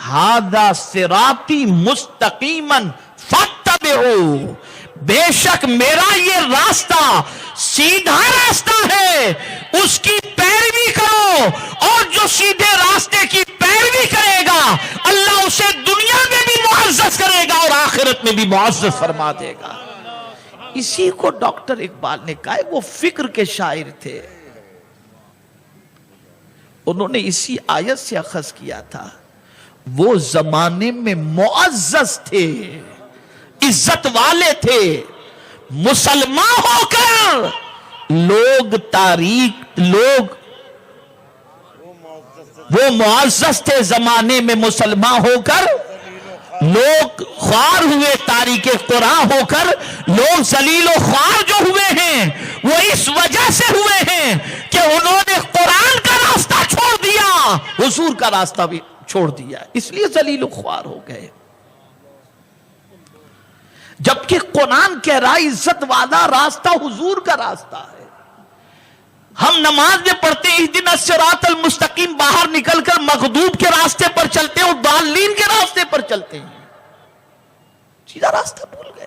ھذا صراطی مستقیما فاتبعوا، بے شک میرا یہ راستہ سیدھا راستہ ہے، اس کی پیروی کرو، اور جو سیدھے راستے کی پیروی کرے گا اللہ اسے دنیا میں بھی معزز کرے گا اور آخرت میں بھی معزز فرما دے گا۔ اسی کو ڈاکٹر اقبال نے کہا ہے، وہ فکر کے شاعر تھے، انہوں نے اسی آیت سے اخذ کیا تھا، وہ زمانے میں معزز تھے، عزت والے تھے، مسلمان ہو کر وہ معزز تھے زمانے میں، مسلمان ہو کر لوگ خوار ہوئے، تاریک قرآن ہو کر لوگ ذلیل و خوار جو ہوئے ہیں وہ اس وجہ سے ہوئے ہیں کہ انہوں نے قرآن کا راستہ چھوڑ دیا، حضور کا راستہ بھی چھوڑ دیا، اس لیے ذلیل و خوار ہو گئے۔ جبکہ قرآن کہہ رہا ہے عزت والا راستہ حضور کا راستہ ہے۔ ہم نماز میں پڑھتے ہیں اہدنا الصراط المستقیم، باہر نکل کر مغضوب کے راستے پر چلتے ہیں اور ضالین کے راستے پر چلتے ہیں، سیدھا راستہ بھول گئے۔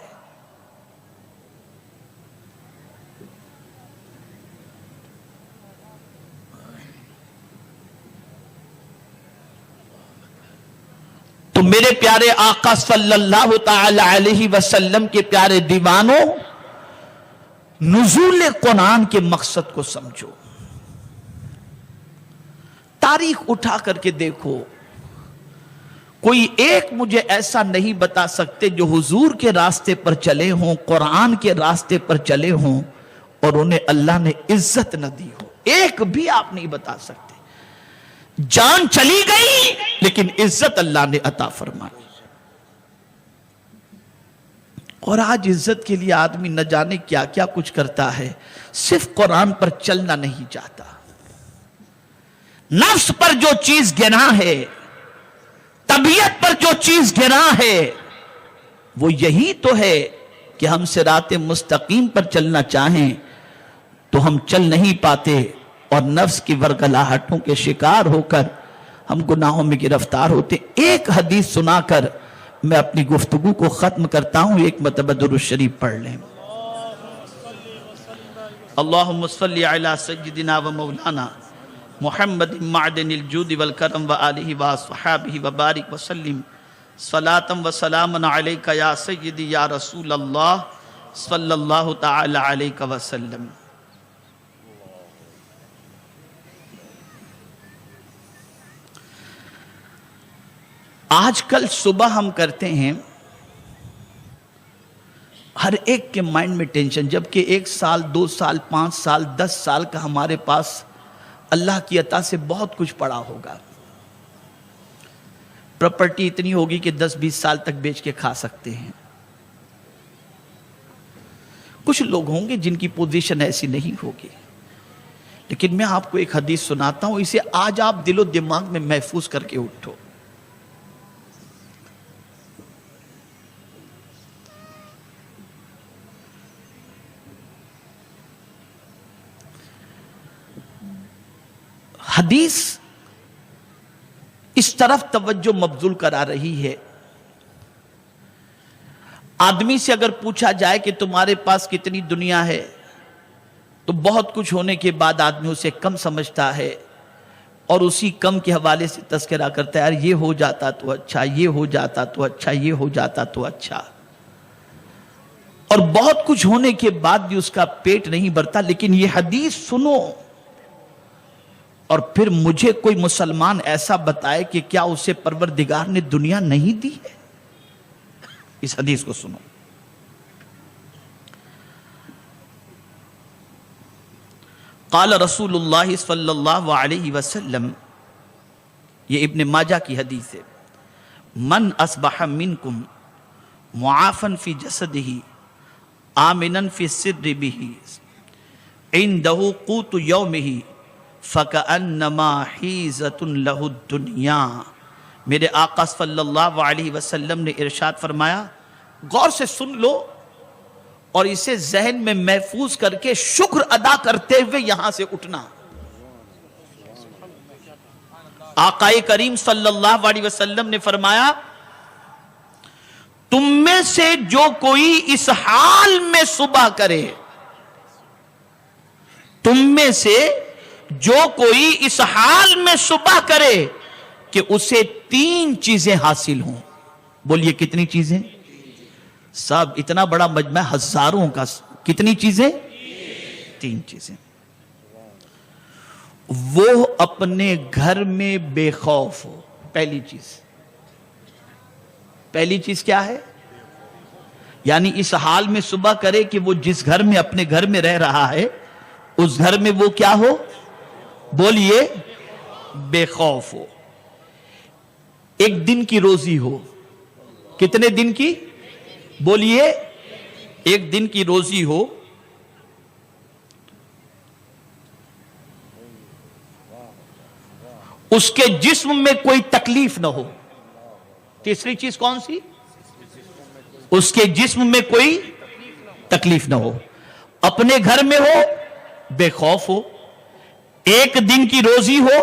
تو میرے پیارے آقا صلی اللہ تعالی علیہ وسلم کے پیارے دیوانوں، نزول قرآن کے مقصد کو سمجھو، تاریخ اٹھا کر کے دیکھو، کوئی ایک مجھے ایسا نہیں بتا سکتے جو حضور کے راستے پر چلے ہوں، قرآن کے راستے پر چلے ہوں اور انہیں اللہ نے عزت نہ دی ہو، ایک بھی آپ نہیں بتا سکتے۔ جان چلی گئی لیکن عزت اللہ نے عطا فرمائی۔ اور آج عزت کے لیے آدمی نہ جانے کیا کیا کچھ کرتا ہے، صرف قرآن پر چلنا نہیں چاہتا۔ نفس پر جو چیز گناہ ہے، طبیعت پر جو چیز گناہ ہے، وہ یہی تو ہے کہ ہم صراط مستقیم پر چلنا چاہیں تو ہم چل نہیں پاتے، اور نفس کی ورگلاہٹوں کے شکار ہو کر ہم گناہوں میں گرفتار ہوتے۔ ایک حدیث سنا کر میں اپنی گفتگو کو ختم کرتا ہوں، ایک مرتبہ درود شریف پڑھ لیں۔ اللہم صلی علی سیدنا و مولانا محمد معدن الجود والکرم وآلہ وصحابہ وبارک وسلم، صلاۃ و سلام علیک یا سیدی یا رسول اللہ صلی اللہ تعالی علیہ وسلم۔ آج کل صبح ہم کرتے ہیں، ہر ایک کے مائنڈ میں ٹینشن، جبکہ 1 سال 2 سال 5 سال 10 سال کا ہمارے پاس اللہ کی عطا سے بہت کچھ پڑا ہوگا، پراپرٹی اتنی ہوگی کہ 10-20 سال تک بیچ کے کھا سکتے ہیں۔ کچھ لوگ ہوں گے جن کی پوزیشن ایسی نہیں ہوگی، لیکن میں آپ کو ایک حدیث سناتا ہوں، اسے آج آپ دل و دماغ میں محفوظ کر کے اٹھو۔ حدیث اس طرف توجہ مبذول کرا رہی ہے، آدمی سے اگر پوچھا جائے کہ تمہارے پاس کتنی دنیا ہے تو بہت کچھ ہونے کے بعد آدمی اسے کم سمجھتا ہے، اور اسی کم کے حوالے سے تذکرہ کرتا ہے، یار یہ ہو جاتا تو اچھا، یہ ہو جاتا تو اچھا، یہ ہو جاتا تو اچھا، اور بہت کچھ ہونے کے بعد بھی اس کا پیٹ نہیں بھرتا۔ لیکن یہ حدیث سنو اور پھر مجھے کوئی مسلمان ایسا بتائے کہ کیا اسے پروردگار نے دنیا نہیں دی ہے۔ اس حدیث کو سنو، قال رسول اللہ صلی اللہ علیہ وسلم، یہ ابن ماجہ کی حدیث ہے، من اصبح منکم معافا فی جسدہ آمنا فی سر بہ عندہ قوت یومہ فَكَأَنَّمَا حِیزَةٌ لَهُ الدُّنْيَا۔ میرے آقا صلی اللہ علیہ وسلم نے ارشاد فرمایا، غور سے سن لو اور اسے ذہن میں محفوظ کر کے شکر ادا کرتے ہوئے یہاں سے اٹھنا۔ آقا کریم صلی اللہ علیہ وسلم نے فرمایا تم میں سے جو کوئی اس حال میں صبح کرے، تم میں سے جو کوئی اس حال میں صبح کرے کہ اسے 3 چیزیں حاصل ہوں. بولیے کتنی چیزیں؟ سب اتنا بڑا مجمع ہزاروں کا، کتنی چیزیں؟ 3 چیزیں. وہ اپنے گھر میں بے خوف ہو. پہلی چیز کیا ہے؟ یعنی اس حال میں صبح کرے کہ وہ جس گھر میں اپنے گھر میں رہ رہا ہے اس گھر میں وہ کیا ہو؟ بولیے بے خوف ہو. 1 دن کی روزی ہو. کتنے دن کی؟ بولیے 1 دن کی روزی ہو. اس کے جسم میں کوئی تکلیف نہ ہو. تیسری چیز کون سی؟ اس کے جسم میں کوئی تکلیف نہ ہو. اپنے گھر میں ہو، بے خوف ہو، 1 دن کی روزی ہو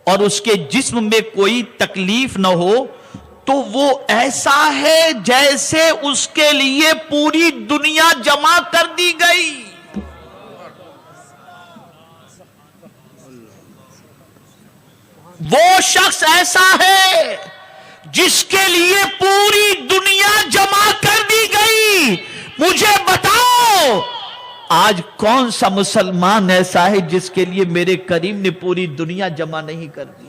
اور اس کے جسم میں کوئی تکلیف نہ ہو، تو وہ ایسا ہے جیسے اس کے لیے پوری دنیا جمع کر دی گئی. وہ شخص ایسا ہے جس کے لیے پوری دنیا جمع کر دی گئی. مجھے بتاؤ آج کون سا مسلمان ایسا ہے جس کے لیے میرے کریم نے پوری دنیا جمع نہیں کر دی؟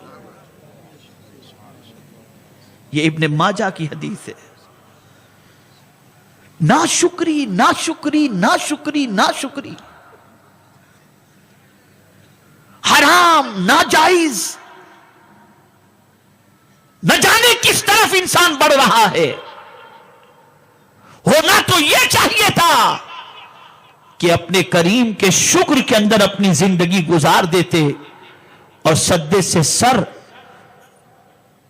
یہ ابن ماجہ کی حدیث ہے. ناشکری ناشکری ناشکری ناشکری، حرام ناجائز، نہ جانے کس طرف انسان بڑھ رہا ہے. ہونا تو یہ چاہیے تھا کہ اپنے کریم کے شکر کے اندر اپنی زندگی گزار دیتے اور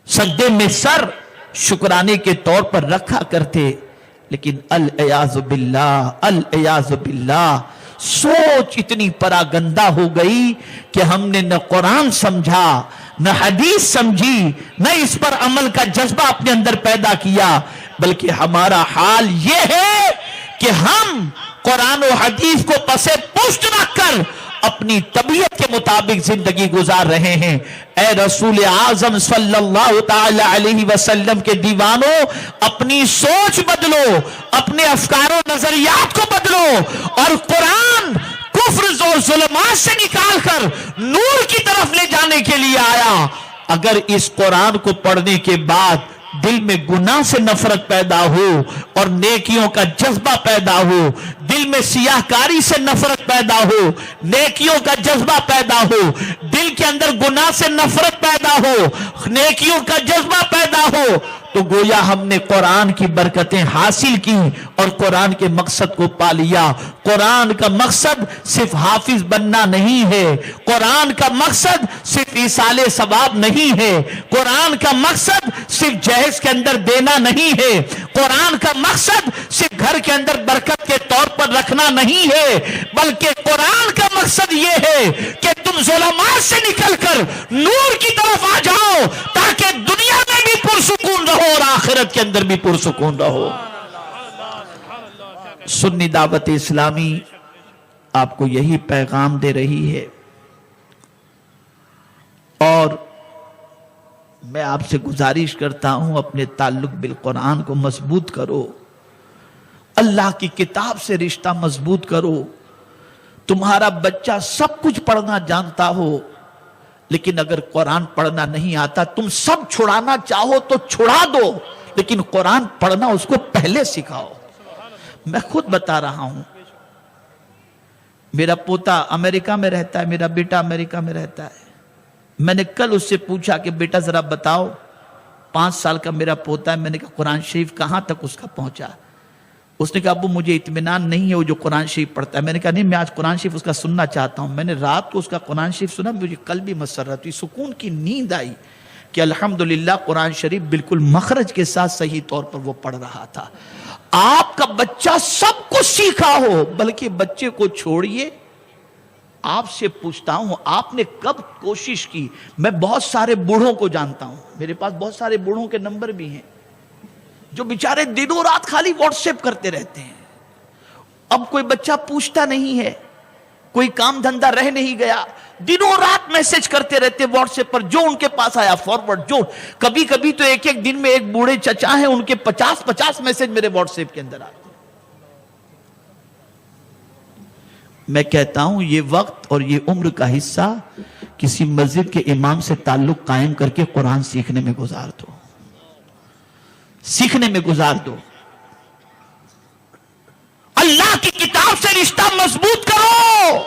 سجدے میں سر شکرانے کے طور پر رکھا کرتے. لیکن العیاذ باللہ سوچ اتنی پراگندہ ہو گئی کہ ہم نے نہ قرآن سمجھا، نہ حدیث سمجھی، نہ اس پر عمل کا جذبہ اپنے اندر پیدا کیا، بلکہ ہمارا حال یہ ہے کہ ہم قرآن و حدیث کو پسے پشت رکھ کر اپنی طبیعت کے مطابق زندگی گزار رہے ہیں. اے رسول اعظم صلی اللہ تعالی علیہ وسلم کے دیوانوں، اپنی سوچ بدلو، اپنے افکار و نظریات کو بدلو اور قرآن کفر اور ظلمات سے نکال کر نور کی طرف لے جانے کے لیے آیا. اگر اس قرآن کو پڑھنے کے بعد دل میں گناہ سے نفرت پیدا ہو اور نیکیوں کا جذبہ پیدا ہو، دل میں سیاہ کاری سے نفرت پیدا ہو، نیکیوں کا جذبہ پیدا ہو، دل کے اندر گناہ سے نفرت پیدا ہو، نیکیوں کا جذبہ پیدا ہو، تو گویا ہم نے قرآن کی برکتیں حاصل کی اور قرآن کے مقصد کو پا لیا. قرآن کا مقصد صرف حافظ بننا نہیں ہے، قرآن کا مقصد صرف ایصال ثواب نہیں ہے، قرآن کا مقصد صرف جہیز کے اندر دینا نہیں ہے، قرآن کا مقصد صرف گھر کے اندر برکت کے طور پر رکھنا نہیں ہے، بلکہ قرآن کا مقصد یہ ہے کہ تم ظلمات سے نکل کر نور کی طرف آ جاؤ تاکہ دنیا میں بھی پرسکون رہو اور آخرت کے اندر بھی پرسکون رہو. سنی دعوت اسلامی آپ کو یہی پیغام دے رہی ہے اور میں آپ سے گزارش کرتا ہوں اپنے تعلق بالقرآن کو مضبوط کرو، اللہ کی کتاب سے رشتہ مضبوط کرو. تمہارا بچہ سب کچھ پڑھنا جانتا ہو لیکن اگر قرآن پڑھنا نہیں آتا، تم سب چھڑانا چاہو تو چھڑا دو لیکن قرآن پڑھنا اس کو پہلے سکھاؤ. میں خود بتا رہا ہوں، میرا پوتا امریکہ میں رہتا ہے، میرا بیٹا امریکہ میں رہتا ہے. میں نے کل اس سے پوچھا کہ بیٹا ذرا بتاؤ، 5 سال کا میرا پوتا ہے، میں نے کہا قرآن شریف کہاں تک اس کا پہنچا؟ اس نے کہا ابو مجھے اطمینان نہیں ہے وہ جو قرآن شریف پڑھتا ہے. میں نے کہا نہیں، میں آج قرآن شریف اس کا سننا چاہتا ہوں. میں نے رات کو اس کا قرآن شریف سنا، مجھے کل بھی مسرت ہوئی، سکون کی نیند آئی کہ الحمدللہ قرآن شریف بالکل مخرج کے ساتھ صحیح طور پر وہ پڑھ رہا تھا. آپ کا بچہ سب کچھ سیکھا ہو، بلکہ بچے کو چھوڑیے آپ سے پوچھتا ہوں آپ نے کب کوشش کی؟ میں بہت سارے بوڑھوں کو جانتا ہوں، میرے پاس بہت سارے بوڑھوں کے نمبر بھی ہیں جو بیچارے دنوں رات خالی واٹس ایپ کرتے رہتے ہیں. اب کوئی بچہ پوچھتا نہیں ہے، کوئی کام دھندہ رہ نہیں گیا، دنوں رات میسج کرتے رہتے واٹس ایپ پر، جو ان کے پاس آیا فارورڈ. جو کبھی کبھی تو ایک ایک دن میں ایک بوڑھے چچا ہیں ان کے 50 میسج میرے واٹس ایپ کے اندر آتے. میں کہتا ہوں یہ وقت اور یہ عمر کا حصہ کسی مسجد کے امام سے تعلق قائم کر کے قرآن سیکھنے میں گزار دو، سیکھنے میں گزار دو. اللہ کی کتاب سے رشتہ مضبوط کرو،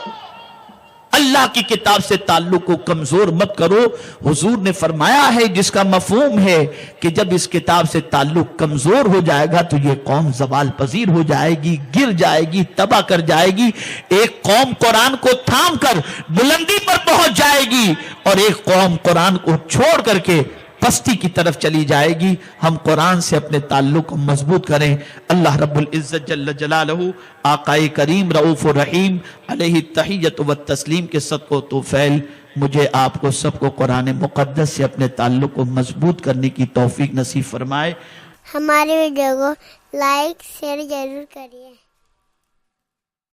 اللہ کی کتاب سے تعلق کو کمزور مت کرو. حضور نے فرمایا ہے جس کا مفہوم ہے کہ جب اس کتاب سے تعلق کمزور ہو جائے گا تو یہ قوم زوال پذیر ہو جائے گی، گر جائے گی، تباہ کر جائے گی. ایک قوم قرآن کو تھام کر بلندی پر پہنچ جائے گی اور ایک قوم قرآن کو چھوڑ کر کے پستی کی طرف چلی جائے گی. ہم قرآن سے اپنے تعلق کو مضبوط کریں. اللہ رب العزت جل جلالہ آقائے کریم رؤوف الرحیم علیہ التحیۃ والتسلیم کے صدقہ و توفیل مجھے آپ کو سب کو قرآن مقدس سے اپنے تعلق کو مضبوط کرنے کی توفیق نصیب فرمائے. ہمارے ویڈیو کو لائک شیئر ضرور کریے.